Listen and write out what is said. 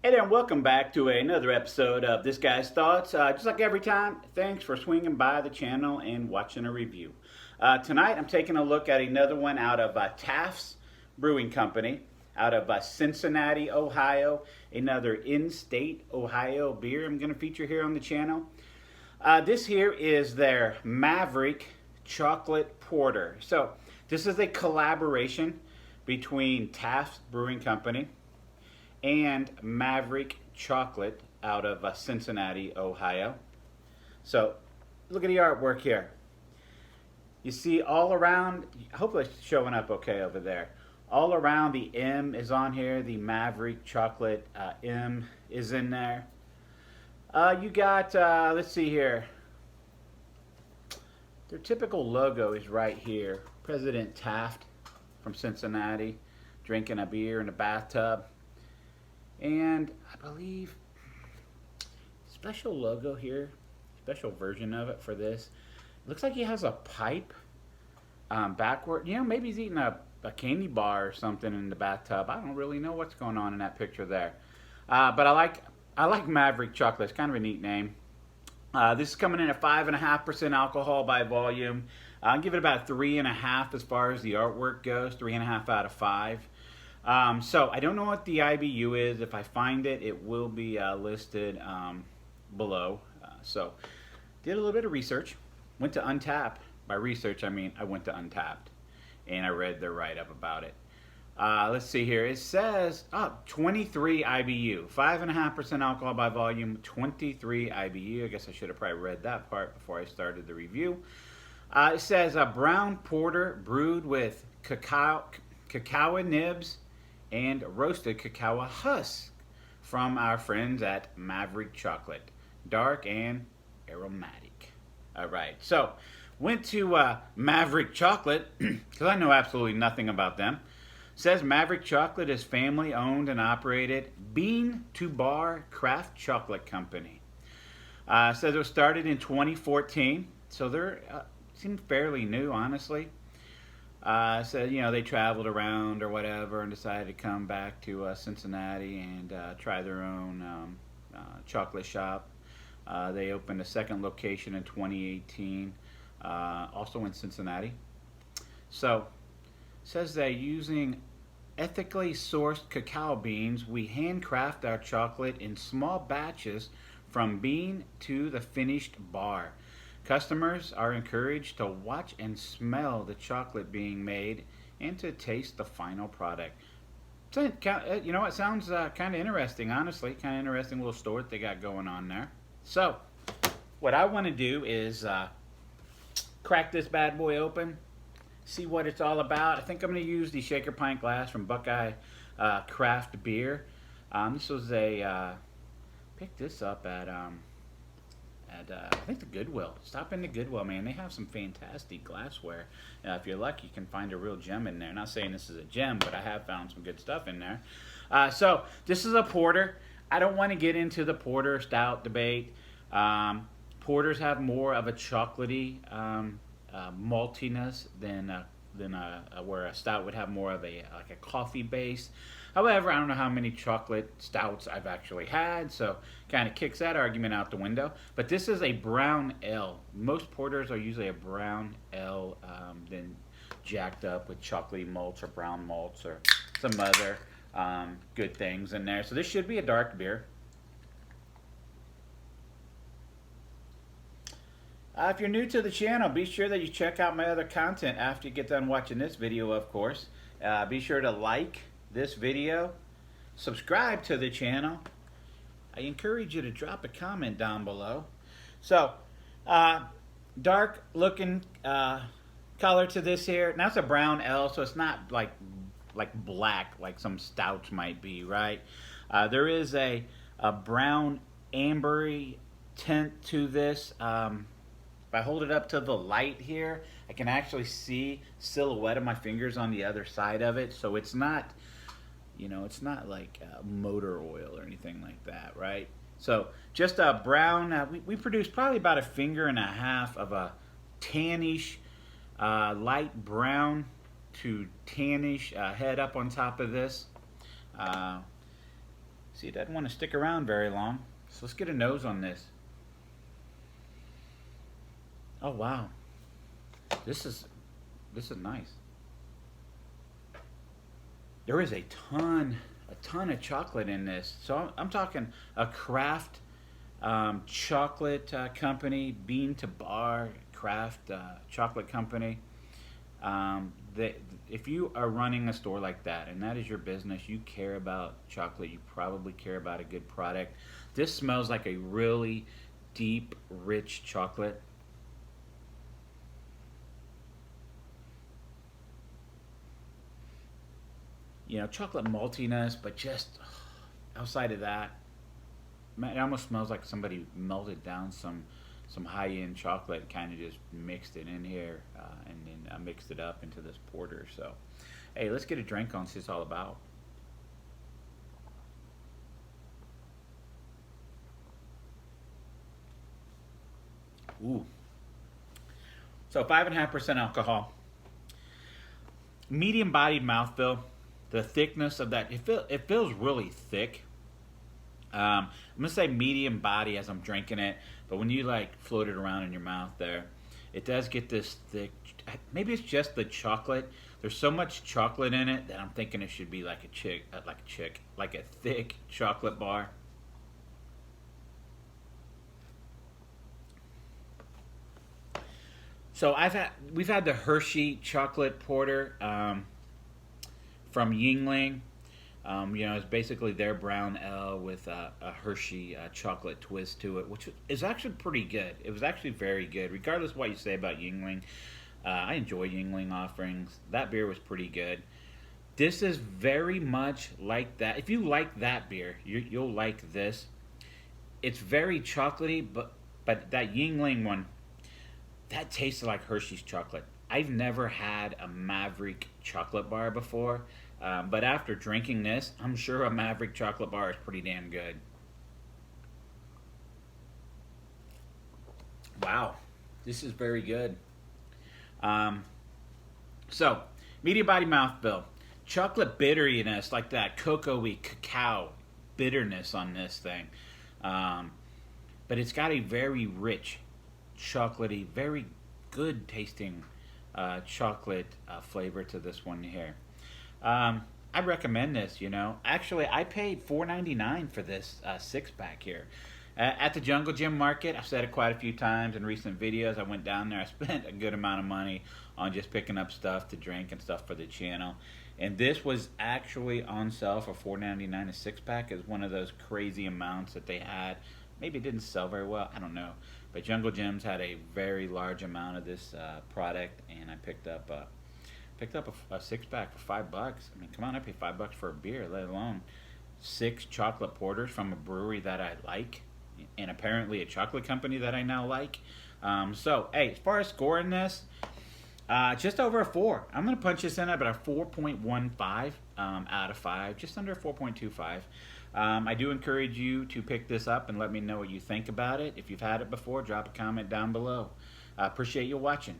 Hey there, and welcome back to another episode of This Guy's Thoughts. Just like every time, thanks for swinging by the channel and watching a review. Tonight, I'm taking a look at another one out of Taft's Brewing Company, out of Cincinnati, Ohio. Another in-state Ohio beer I'm going to feature here on the channel. This here is their Maverick Chocolate Porter. So, this is a collaboration between Taft's Brewing Company and Maverick Chocolate out of Cincinnati, Ohio. So look at the artwork here. You see all around, hopefully it's showing up okay over there. All around the M is on here, the Maverick Chocolate M is in there. You got, let's see here. Their typical logo is right here. President Taft from Cincinnati drinking a beer in a bathtub. And I believe special logo here, special version of it for this. Looks like he has a pipe backward. You know, maybe he's eating a candy bar or something in the bathtub. I don't really know what's going on in that picture there. But I like Maverick Chocolate. It's kind of a neat name. This is coming in at 5.5% alcohol by volume. I'll give it about 3.5 as far as the artwork goes. 3.5 out of 5. So I don't know what the IBU is. If I find it, it will be listed below. So did a little bit of research. Went to Untappd. By research, I mean I went to Untappd, and I read their write-up about it. Let's see here. It says 23 IBU, 5.5% alcohol by volume, 23 IBU. I guess I should have probably read that part before I started the review. It says a brown porter brewed with cacao nibs and roasted cacao husks from our friends at Maverick Chocolate. Dark and aromatic. All right, so went to Maverick Chocolate because I know absolutely nothing about them. Says Maverick Chocolate is family owned and operated bean to bar craft chocolate company. Says it was started in 2014, so they're seem fairly new, honestly. Said, you know, they traveled around or whatever and decided to come back to Cincinnati and try their own chocolate shop. They opened a second location in 2018, also in Cincinnati. So, says that using ethically sourced cacao beans, we handcraft our chocolate in small batches from bean to the finished bar. Customers are encouraged to watch and smell the chocolate being made and to taste the final product. So, you know, it sounds kind of interesting, honestly. Kind of interesting little store that they got going on there. So, what I want to do is crack this bad boy open, see what it's all about. I think I'm going to use the shaker pint glass from Buckeye Craft Beer. This was a, picked this up at I think the Goodwill. Stop in the Goodwill, man. They have some fantastic glassware. If you're lucky, you can find a real gem in there. Not saying this is a gem, but I have found some good stuff in there. So this is a porter. I don't want to get into the porter stout debate. Porters have more of a chocolatey maltiness than where a stout would have more of a like a coffee base. However, I don't know how many chocolate stouts I've actually had, so kind of kicks that argument out the window. But this is a brown ale. Most porters are usually a brown ale, then jacked up with chocolatey malts or brown malts or some other good things in there. So this should be a dark beer. If you're new to the channel, be sure that you check out my other content after you get done watching this video, of course. Be sure to like this video, subscribe to the channel. I encourage you to drop a comment down below. So, dark looking color to this here. Now it's a brown ale, so it's not like black like some stouts might be, right? There is a brown ambery tint to this. If I hold it up to the light here, I can actually see silhouette of my fingers on the other side of it. So it's not, you know, it's not like motor oil or anything like that, right? So just a brown, we produce probably about 1.5 fingers of a tannish, light brown to tannish head up on top of this. See, it doesn't want to stick around very long. So let's get a nose on this. Oh wow, this is nice. There is a ton of chocolate in this. So I'm talking a craft chocolate company, bean to bar craft chocolate company. If you are running a store like that and that is your business, you care about chocolate, you probably care about a good product. This smells like a really deep, rich chocolate. You know, chocolate maltiness, but just outside of that, man, it almost smells like somebody melted down some high-end chocolate and kind of just mixed it in here, and then mixed it up into this porter. So, hey, let's get a drink on. See what it's all about. Ooh. So 5.5% alcohol, medium-bodied mouthfeel. The thickness of that, it feels really thick. I'm gonna say medium body as I'm drinking it, but when you like float it around in your mouth there, it does get this thick. Maybe it's just the chocolate. There's so much chocolate in it that I'm thinking it should be like like a thick chocolate bar. So we've had the Hershey chocolate porter from Yingling. You know, it's basically their brown ale with a Hershey chocolate twist to it, which is actually pretty good. It was actually very good, regardless of what you say about Yingling. I enjoy Yingling offerings. That beer was pretty good. This is very much like that. If you like that beer, you'll like this. It's very chocolatey, but that Yingling one, that tasted like Hershey's chocolate. I've never had a Maverick chocolate bar before, but after drinking this, I'm sure a Maverick chocolate bar is pretty damn good. Wow, this is very good. Um, so, medium body mouthfeel, chocolate bitteriness, like that cocoa-y cacao bitterness on this thing, um, but it's got a very rich, chocolatey, very good tasting chocolate flavor to this one here. I recommend this. You know, actually, I paid $4.99 for this six pack here at the Jungle Gym Market. I've said it quite a few times in recent videos. I went down there. I spent a good amount of money on just picking up stuff to drink and stuff for the channel. And this was actually on sale for $4.99 a six pack. Is one of those crazy amounts that they had. Maybe it didn't sell very well. I don't know. But Jungle Gyms had a very large amount of this product, and I picked up a six pack for $5. I mean, come on, I pay $5 for a beer, let alone 6 chocolate porters from a brewery that I like, and apparently a chocolate company that I now like. So, hey, as far as scoring this, just over a 4. I'm going to punch this in at about a 4.15 out of 5, just under a 4.25. I do encourage you to pick this up and let me know what you think about it. If you've had it before, drop a comment down below. I appreciate you watching.